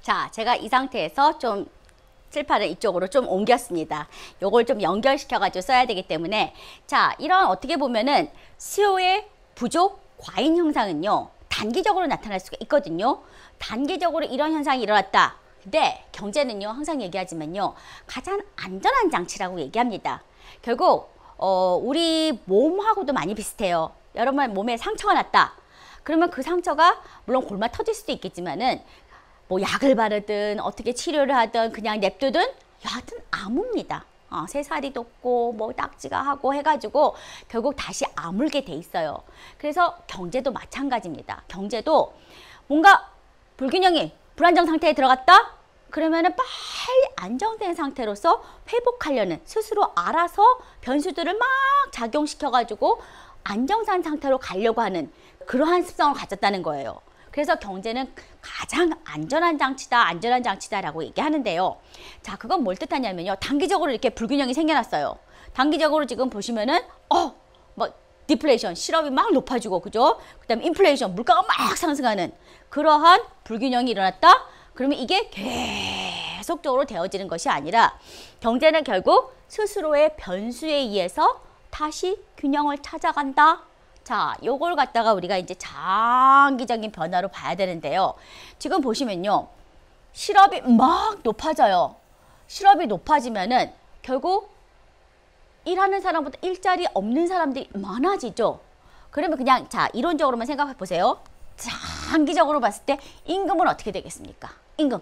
자, 제가 이 상태에서 좀 칠판을 이쪽으로 좀 옮겼습니다. 요걸 좀 연결시켜가지고 써야 되기 때문에, 자, 이런 어떻게 보면은 수요의 부족, 과잉 현상은요, 단기적으로 나타날 수가 있거든요. 단기적으로 이런 현상이 일어났다. 근데 경제는요, 항상 얘기하지만요, 가장 안전한 장치라고 얘기합니다. 결국 우리 몸하고도 많이 비슷해요. 여러분 몸에 상처가 났다. 그러면 그 상처가 물론 골마 터질 수도 있겠지만은 뭐 약을 바르든 어떻게 치료를 하든 그냥 냅두든 여하튼 아뭅니다. 새살이 돋고 뭐 딱지가 하고 해가지고 결국 다시 아물게 돼 있어요. 그래서 경제도 마찬가지입니다. 경제도 뭔가 불균형이 불안정 상태에 들어갔다? 그러면은 빨리 안정된 상태로서 회복하려는, 스스로 알아서 변수들을 막 작용시켜가지고 안정된 상태로 가려고 하는 그러한 습성을 가졌다는 거예요. 그래서 경제는 가장 안전한 장치다라고 얘기하는데요. 자, 그건 뭘 뜻하냐면요. 단기적으로 이렇게 불균형이 생겨났어요. 단기적으로 지금 보시면은 뭐 디플레이션, 실업이 막 높아지고, 그죠? 그다음에 인플레이션, 물가가 막 상승하는 그러한 불균형이 일어났다. 그러면 이게 계속적으로 되어지는 것이 아니라 경제는 결국 스스로의 변수에 의해서 다시 균형을 찾아간다. 자, 요걸 갖다가 우리가 이제 장기적인 변화로 봐야 되는데요. 지금 보시면요. 실업이 막 높아져요. 실업이 높아지면은 결국 일하는 사람보다 일자리 없는 사람들이 많아지죠. 그러면 그냥 자, 이론적으로만 생각해 보세요. 장기적으로 봤을 때 임금은 어떻게 되겠습니까? 임금.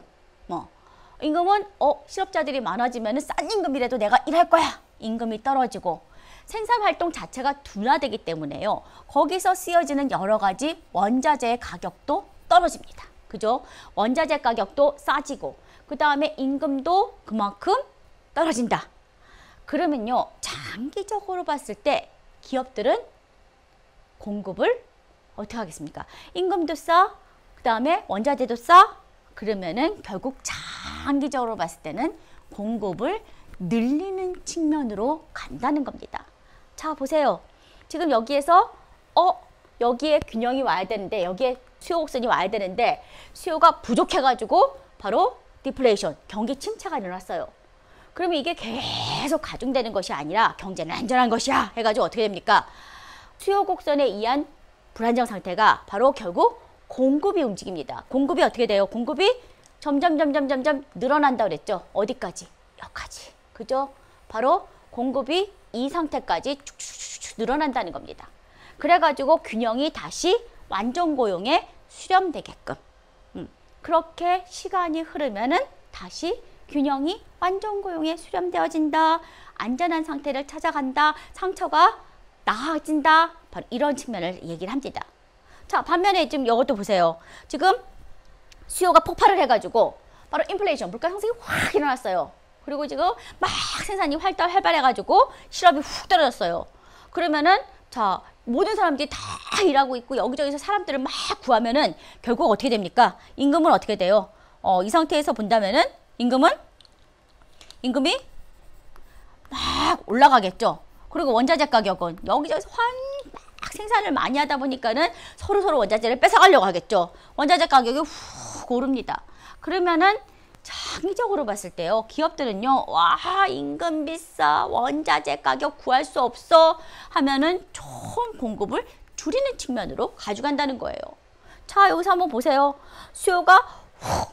임금은 실업자들이 많아지면은 싼 임금이라도 내가 일할 거야. 임금이 떨어지고 생산활동 자체가 둔화되기 때문에요. 거기서 쓰여지는 여러 가지 원자재의 가격도 떨어집니다. 그죠? 원자재 가격도 싸지고 그 다음에 임금도 그만큼 떨어진다. 그러면요. 장기적으로 봤을 때 기업들은 공급을 어떻게 하겠습니까? 임금도 싸, 그 다음에 원자재도 싸. 그러면은 결국 장기적으로 봤을 때는 공급을 늘리는 측면으로 간다는 겁니다. 자, 보세요. 지금 여기에서 여기에 균형이 와야 되는데, 여기에 수요 곡선이 와야 되는데 수요가 부족해가지고 바로 디플레이션, 경기 침체가 일어났어요. 그러면 이게 계속 가중되는 것이 아니라 경제는 안전한 것이야 해가지고 어떻게 됩니까? 수요 곡선에 의한 불안정 상태가 바로 결국 공급이 움직입니다. 공급이 어떻게 돼요? 공급이 점점 늘어난다 그랬죠. 어디까지? 여기까지. 그죠? 바로 공급이 이 상태까지 쭉쭉쭉 늘어난다는 겁니다. 그래가지고 균형이 다시 완전 고용에 수렴되게끔 그렇게 시간이 흐르면은 다시 균형이 완전 고용에 수렴되어진다. 안전한 상태를 찾아간다. 상처가 나아진다. 바로 이런 측면을 얘기를 합니다. 자, 반면에 지금 이것도 보세요. 지금 수요가 폭발을 해가지고 바로 인플레이션, 물가 상승이 확 일어났어요. 그리고 지금 막 생산이 활발해가지고 실업이 훅 떨어졌어요. 그러면은 자, 모든 사람들이 다 일하고 있고 여기저기서 사람들을 막 구하면은 결국 어떻게 됩니까? 임금은 어떻게 돼요? 이 상태에서 본다면은 임금이 막 올라가겠죠. 그리고 원자재 가격은 여기저기서 막 생산을 많이 하다 보니까는 서로 원자재를 뺏어가려고 하겠죠. 원자재 가격이 훅 오릅니다. 그러면은 장기적으로 봤을 때요, 기업들은요, 와, 임금 비싸, 원자재 가격 구할 수 없어 하면은 총 공급을 줄이는 측면으로 가져간다는 거예요. 자, 여기서 한번 보세요. 수요가 훅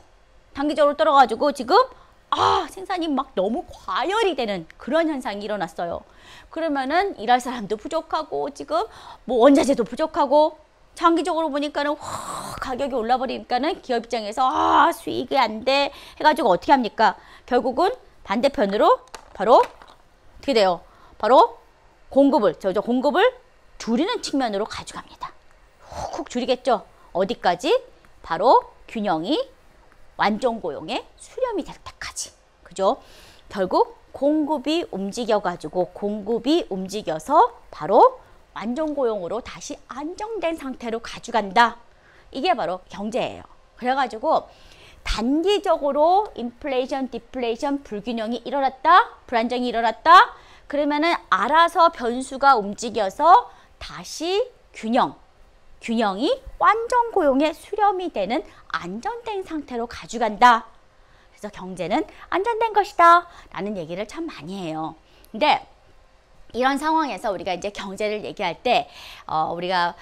단기적으로 떨어가지고 지금 생산이 막 너무 과열이 되는 그런 현상이 일어났어요. 그러면은 일할 사람도 부족하고 지금 뭐 원자재도 부족하고 장기적으로 보니까는 확 가격이 올라버리니까는 기업 입장에서 수익이 안 돼 해가지고 어떻게 합니까? 결국은 반대편으로 바로 어떻게 돼요? 바로 공급을 줄이는 측면으로 가져갑니다. 훅 줄이겠죠? 어디까지? 바로 균형이 완전 고용에 수렴이 될 때까지. 그죠? 결국 공급이 움직여서 바로 완전 고용으로 다시 안정된 상태로 가져간다. 이게 바로 경제예요. 그래가지고 단기적으로 인플레이션, 디플레이션, 불균형이 일어났다, 불안정이 일어났다. 그러면은 알아서 변수가 움직여서 다시 균형이 완전 고용에 수렴이 되는 안전된 상태로 가져간다. 그래서 경제는 안전된 것이다 라는 얘기를 참 많이 해요. 근데 이런 상황에서 우리가 이제 경제를 얘기할 때 우리가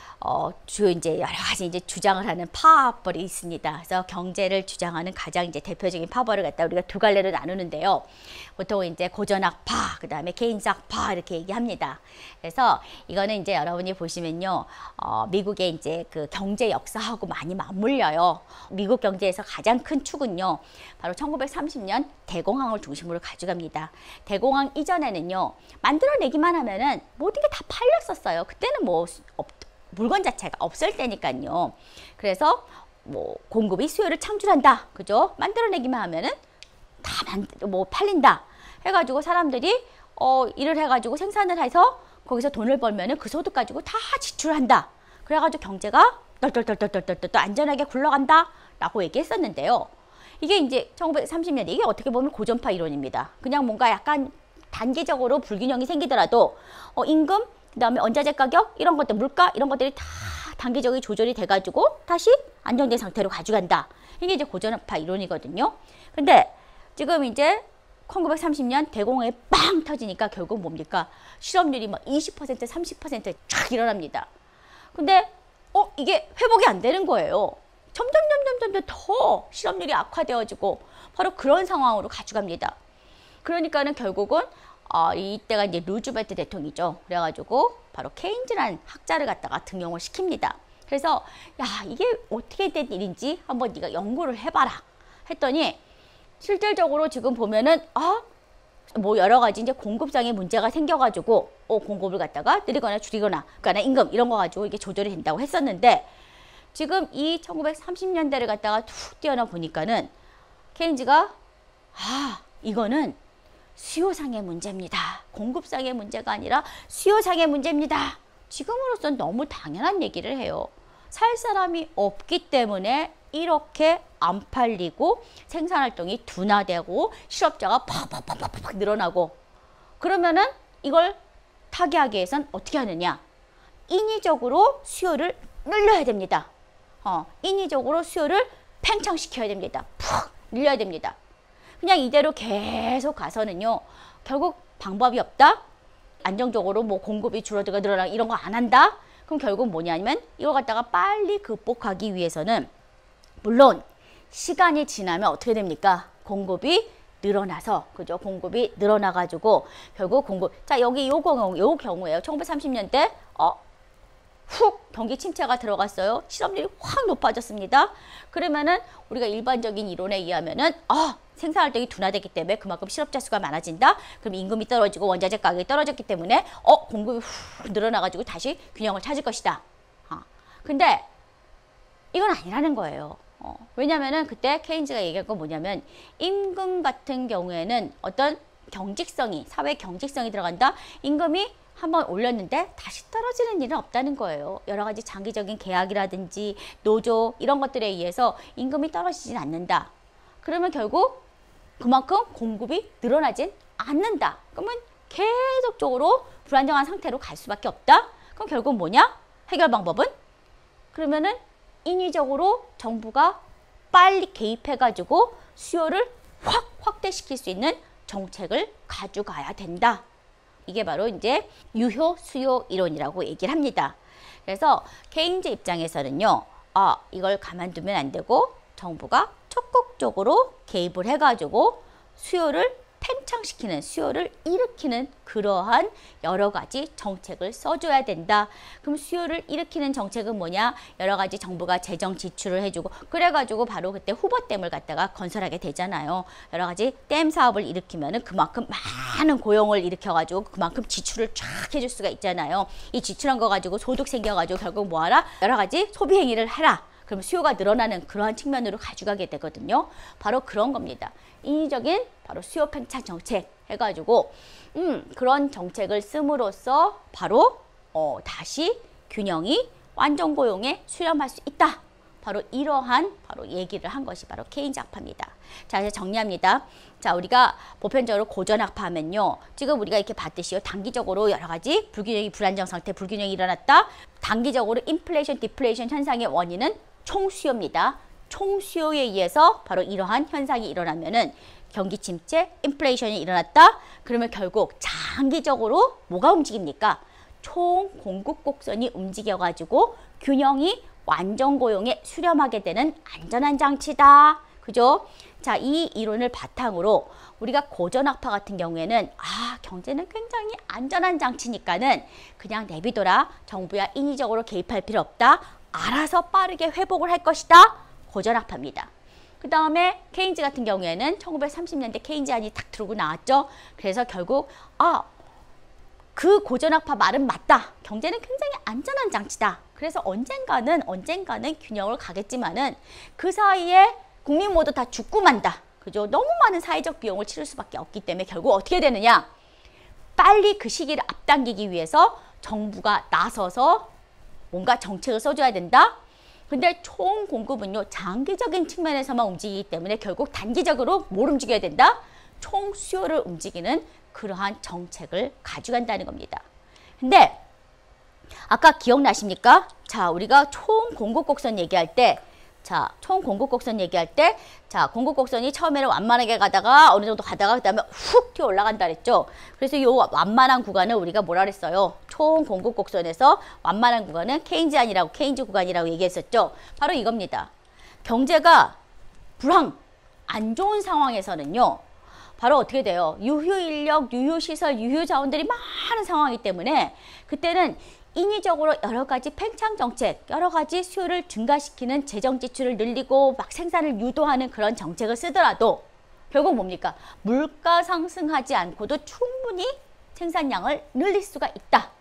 주요 이제 여러 가지 이제 주장을 하는 파벌이 있습니다. 그래서 경제를 주장하는 가장 이제 대표적인 파벌을 갖다 우리가 두 갈래로 나누는데요. 보통 이제 고전학파, 그 다음에 케인즈학파 이렇게 얘기합니다. 그래서 이거는 이제 여러분이 보시면요, 미국의 이제 그 경제 역사하고 많이 맞물려요. 미국 경제에서 가장 큰 축은요, 바로 1930년 대공황을 중심으로 가져갑니다. 대공황 이전에는요, 만들어내기만 하면은 모든 게 다 팔렸었어요. 그때는 뭐 물건 자체가 없을 때니까요. 그래서 뭐 공급이 수요를 창출한다, 그죠? 만들어내기만 하면은 다 뭐 팔린다 해가지고 사람들이 일을 해가지고 생산을 해서 거기서 돈을 벌면은 그 소득 가지고 다 지출한다. 그래가지고 경제가 똘똘똘똘똘똘 안전하게 굴러간다 라고 얘기했었는데요. 이게 이제 1930년, 이게 어떻게 보면 고전파 이론입니다. 그냥 뭔가 약간 단기적으로 불균형이 생기더라도 임금, 그 다음에 원자재 가격, 이런 것들, 물가 이런 것들이 다 단기적인 조절이 돼가지고 다시 안정된 상태로 가져간다. 이게 이제 고전파 이론이거든요. 근데 지금 이제 1930년 대공황이 빵 터지니까 결국 뭡니까? 실업률이 막 20%, 30% 쫙 일어납니다. 근데 이게 회복이 안 되는 거예요. 점점 더 실업률이 악화되어지고 바로 그런 상황으로 가져갑니다. 그러니까는 결국은 이때가 이제 루즈벨트 대통령이죠. 그래가지고 바로 케인즈라는 학자를 갖다가 등용을 시킵니다. 그래서 야, 이게 어떻게 된 일인지 한번 네가 연구를 해봐라 했더니, 실질적으로 지금 보면은 뭐 여러 가지 이제 공급상의 문제가 생겨가지고 공급을 갖다가 늘리거나 줄이거나, 그러니까 임금 이런 거 가지고 이게 조절이 된다고 했었는데, 지금 이 1930년대를 갖다가 툭 뛰어나 보니까는 케인즈가 이거는 수요상의 문제입니다. 공급상의 문제가 아니라 수요상의 문제입니다. 지금으로서는 너무 당연한 얘기를 해요. 살 사람이 없기 때문에 이렇게 안 팔리고 생산활동이 둔화되고 실업자가 팍팍팍팍 늘어나고, 그러면은 이걸 타개하기 위해선 어떻게 하느냐? 인위적으로 수요를 늘려야 됩니다. 인위적으로 수요를 팽창시켜야 됩니다. 푹 늘려야 됩니다. 그냥 이대로 계속 가서는요, 결국 방법이 없다? 안정적으로 뭐 공급이 줄어들고 늘어나 이런 거 안 한다? 그럼 결국 뭐냐면 이걸 갖다가 빨리 극복하기 위해서는, 물론 시간이 지나면 어떻게 됩니까? 공급이 늘어나서, 그죠? 공급이 늘어나가지고 결국 자, 여기 요 경우에요. 1930년대 훅 경기 침체가 들어갔어요. 실업률이 확 높아졌습니다. 그러면은 우리가 일반적인 이론에 의하면은 생산활동이 둔화되기 때문에 그만큼 실업자 수가 많아진다. 그럼 임금이 떨어지고 원자재 가격이 떨어졌기 때문에 공급이 훅 늘어나가지고 다시 균형을 찾을 것이다. 근데 이건 아니라는 거예요. 왜냐면은 그때 케인즈가 얘기한 건 뭐냐면, 임금 같은 경우에는 어떤 경직성이, 사회 경직성이 들어간다. 임금이 한번 올렸는데 다시 떨어지는 일은 없다는 거예요. 여러 가지 장기적인 계약이라든지 노조 이런 것들에 의해서 임금이 떨어지진 않는다. 그러면 결국 그만큼 공급이 늘어나진 않는다. 그러면 계속적으로 불안정한 상태로 갈 수밖에 없다. 그럼 결국 뭐냐? 해결 방법은? 그러면은 인위적으로 정부가 빨리 개입해가지고 수요를 확 확대시킬 수 있는 정책을 가져가야 된다. 이게 바로 이제 유효 수요 이론이라고 얘기를 합니다. 그래서 케인즈 입장에서는요, 이걸 가만두면 안 되고 정부가 적극적으로 개입을 해가지고 수요를 팽창시키는, 수요를 일으키는 그러한 여러 가지 정책을 써줘야 된다. 그럼 수요를 일으키는 정책은 뭐냐? 여러 가지 정부가 재정 지출을 해주고, 그래가지고 바로 그때 후보댐을 갖다가 건설하게 되잖아요. 여러 가지 댐 사업을 일으키면은 그만큼 많은 고용을 일으켜가지고 그만큼 지출을 쫙 해줄 수가 있잖아요. 이 지출한 거 가지고 소득 생겨가지고 결국 뭐하라? 여러 가지 소비 행위를 해라. 그럼 수요가 늘어나는 그러한 측면으로 가져가게 되거든요. 바로 그런 겁니다. 인위적인 바로 수요 팽창 정책 해가지고 그런 정책을 씀으로써 바로 다시 균형이 완전 고용에 수렴할 수 있다. 바로 이러한 바로 얘기를 한 것이 바로 케인즈 학파입니다. 자, 이제 정리합니다. 자, 우리가 보편적으로 고전 학파하면요. 지금 우리가 이렇게 봤듯이요. 단기적으로 여러 가지 불균형이 불안정 상태, 불균형이 일어났다. 단기적으로 인플레이션, 디플레이션 현상의 원인은 총수요입니다. 총수요에 의해서 바로 이러한 현상이 일어나면은 경기 침체, 인플레이션이 일어났다. 그러면 결국 장기적으로 뭐가 움직입니까? 총 공급 곡선이 움직여가지고 균형이 완전 고용에 수렴하게 되는 안전한 장치다. 그죠? 자, 이 이론을 바탕으로 우리가 고전학파 같은 경우에는 경제는 굉장히 안전한 장치니까는 그냥 내비둬라. 정부야 인위적으로 개입할 필요 없다. 알아서 빠르게 회복을 할 것이다. 고전학파입니다. 그 다음에 케인즈 같은 경우에는 1930년대 케인즈안이 딱 들고 나왔죠. 그래서 결국 그 고전학파 말은 맞다. 경제는 굉장히 안전한 장치다. 그래서 언젠가는 균형을 가겠지만은 그 사이에 국민 모두 다 죽고 만다. 그죠? 너무 많은 사회적 비용을 치를 수밖에 없기 때문에 결국 어떻게 되느냐? 빨리 그 시기를 앞당기기 위해서 정부가 나서서 뭔가 정책을 써줘야 된다. 근데 총 공급은요, 장기적인 측면에서만 움직이기 때문에 결국 단기적으로 뭘 움직여야 된다? 총 수요를 움직이는 그러한 정책을 가져간다는 겁니다. 근데 아까 기억나십니까? 자, 우리가 총 공급 곡선 얘기할 때, 총 공급 곡선 얘기할 때, 공급 곡선이 처음에는 완만하게 가다가 어느 정도 가다가 그다음에 훅 튀어 올라간다 그랬죠. 그래서 이 완만한 구간을 우리가 뭐라 그랬어요? 총 공급 곡선에서 완만한 구간은 케인즈 구간이라고 얘기했었죠. 바로 이겁니다. 경제가 안 좋은 상황에서는요. 바로 어떻게 돼요? 유효 인력, 유효 시설, 유효 자원들이 많은 상황이기 때문에 그때는 인위적으로 여러 가지 팽창 정책, 여러 가지 수요를 증가시키는 재정 지출을 늘리고 막 생산을 유도하는 그런 정책을 쓰더라도 결국 뭡니까? 물가 상승하지 않고도 충분히 생산량을 늘릴 수가 있다.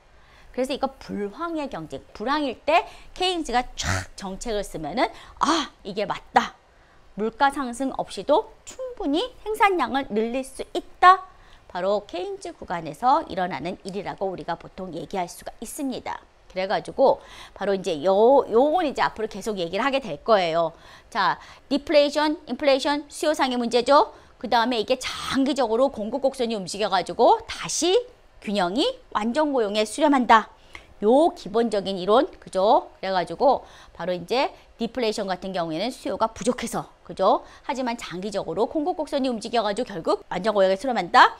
그래서 이거 불황의 경제, 불황일 때 케인즈가 촥 정책을 쓰면은 이게 맞다. 물가 상승 없이도 충분히 생산량을 늘릴 수 있다. 바로 케인즈 구간에서 일어나는 일이라고 우리가 보통 얘기할 수가 있습니다. 그래가지고 바로 이제 요건 이제 앞으로 계속 얘기를 하게 될 거예요. 자, 디플레이션, 인플레이션, 수요상의 문제죠. 그 다음에 이게 장기적으로 공급 곡선이 움직여가지고 다시 균형이 완전 고용에 수렴한다. 요 기본적인 이론, 그죠? 그래가지고 바로 이제 디플레이션 같은 경우에는 수요가 부족해서, 그죠? 하지만 장기적으로 공급 곡선이 움직여가지고 결국 완전 고용에 수렴한다.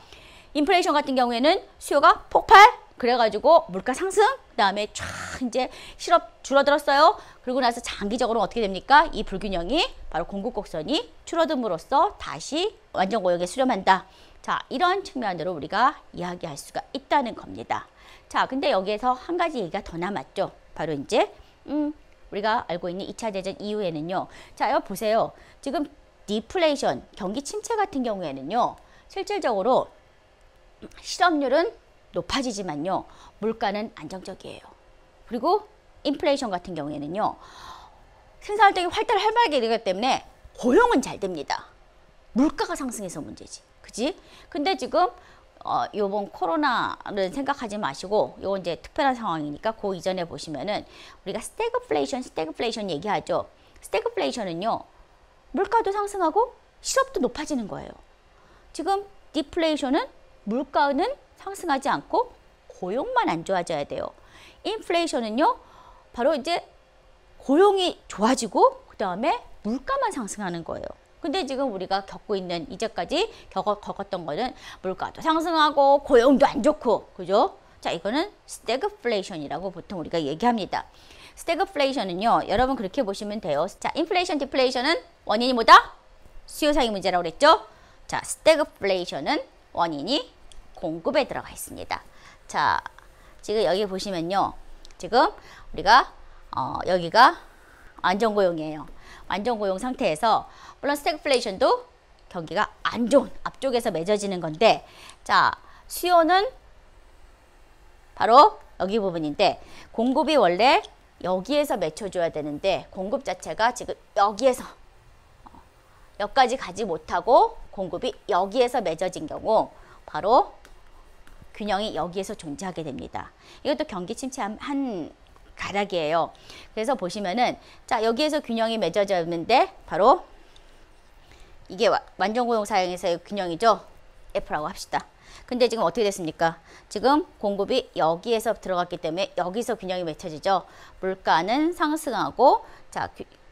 인플레이션 같은 경우에는 수요가 폭발, 그래가지고 물가 상승, 그 다음에 쫙 이제 실업 줄어들었어요. 그러고 나서 장기적으로 어떻게 됩니까? 이 불균형이 바로 공급 곡선이 줄어듦으로써 다시 완전 고용에 수렴한다. 자, 이런 측면으로 우리가 이야기할 수가 있다는 겁니다. 자, 근데 여기에서 한 가지 얘기가 더 남았죠. 바로 이제 우리가 알고 있는 2차 대전 이후에는요. 자, 여기 보세요. 지금 디플레이션, 경기 침체 같은 경우에는요. 실질적으로 실업률은 높아지지만요. 물가는 안정적이에요. 그리고 인플레이션 같은 경우에는요. 생산활동이 활발하게 되기 때문에 고용은 잘 됩니다. 물가가 상승해서 문제지. 그지? 근데 지금 요번 코로나를 생각하지 마시고 요건 이제 특별한 상황이니까 그 이전에 보시면은 우리가 스태그플레이션 얘기하죠. 스태그플레이션은요. 물가도 상승하고 실업도 높아지는 거예요. 지금 디플레이션은 물가는 상승하지 않고 고용만 안 좋아져야 돼요. 인플레이션은요. 바로 이제 고용이 좋아지고 그 다음에 물가만 상승하는 거예요. 근데 지금 우리가 겪고 있는 이제까지 겪었던 거는 물가도 상승하고 고용도 안 좋고, 그죠? 자, 이거는 스태그플레이션이라고 보통 우리가 얘기합니다. 스태그플레이션은요, 여러분 그렇게 보시면 돼요. 자, 인플레이션, 디플레이션은 원인이 뭐다? 수요상의 문제라고 그랬죠? 자, 스태그플레이션은 원인이 공급에 들어가 있습니다. 자, 지금 여기 보시면요. 지금 우리가 여기가 안정고용이에요. 안정고용 상태에서 물론 스태그플레이션도 경기가 안 좋은 앞쪽에서 맺어지는 건데, 자, 수요는 바로 여기 부분인데 공급이 원래 여기에서 맺혀줘야 되는데 공급 자체가 지금 여기에서 여기까지 가지 못하고 공급이 여기에서 맺어진 경우 바로 균형이 여기에서 존재하게 됩니다. 이것도 경기 침체 한 가닥이에요. 그래서 보시면은 자 여기에서 균형이 맺어져 있는데 바로 이게 완전 고용 사양에서의 균형이죠. F라고 합시다. 근데 지금 어떻게 됐습니까? 지금 공급이 여기에서 들어갔기 때문에 여기서 균형이 맺혀지죠. 물가는 상승하고 자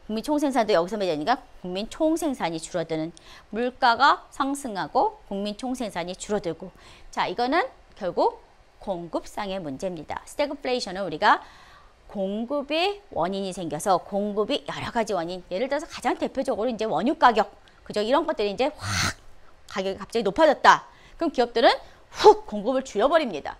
국민 총생산도 여기서 맺으니까 국민 총생산이 줄어드는 물가가 상승하고 국민 총생산이 줄어들고 자 이거는 결국 공급상의 문제입니다. 스태그플레이션은 우리가 공급이 원인이 생겨서 공급이 여러 가지 원인 예를 들어서 가장 대표적으로 이제 원유 가격 그죠 이런 것들이 이제 확 가격이 갑자기 높아졌다. 그럼 기업들은 훅 공급을 줄여버립니다.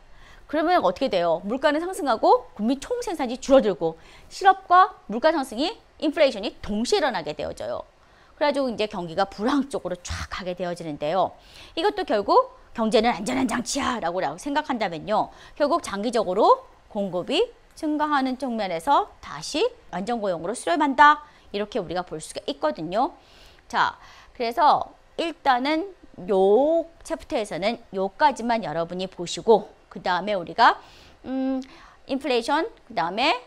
그러면 어떻게 돼요? 물가는 상승하고 국민 총생산이 줄어들고 실업과 물가 상승이 인플레이션이 동시에 일어나게 되어져요. 그래가지고 이제 경기가 불황 쪽으로 쫙 가게 되어지는데요. 이것도 결국 경제는 안전한 장치야 라고 생각한다면요. 결국 장기적으로 공급이 증가하는 쪽면에서 다시 안정고용으로 수렴한다. 이렇게 우리가 볼 수가 있거든요. 자, 그래서 일단은 요 챕터에서는 요까지만 여러분이 보시고 그 다음에 우리가 인플레이션 그 다음에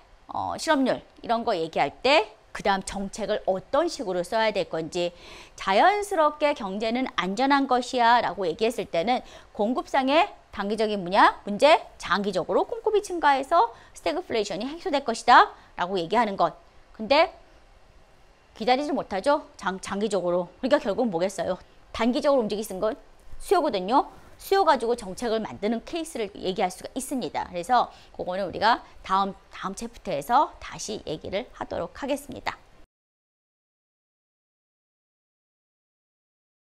실업률 이런 거 얘기할 때 그 다음 정책을 어떤 식으로 써야 될 건지 자연스럽게 경제는 안전한 것이야 라고 얘기했을 때는 공급상의 단기적인 문제 장기적으로 공급이 증가해서 스태그플레이션이 해소될 것이다 라고 얘기하는 것. 근데 기다리지 못하죠. 장기적으로. 그러니까 결국 뭐겠어요. 단기적으로 움직이는 건 수요거든요. 수요 가지고 정책을 만드는 케이스를 얘기할 수가 있습니다. 그래서 그거는 우리가 다음 챕터에서 다시 얘기를 하도록 하겠습니다.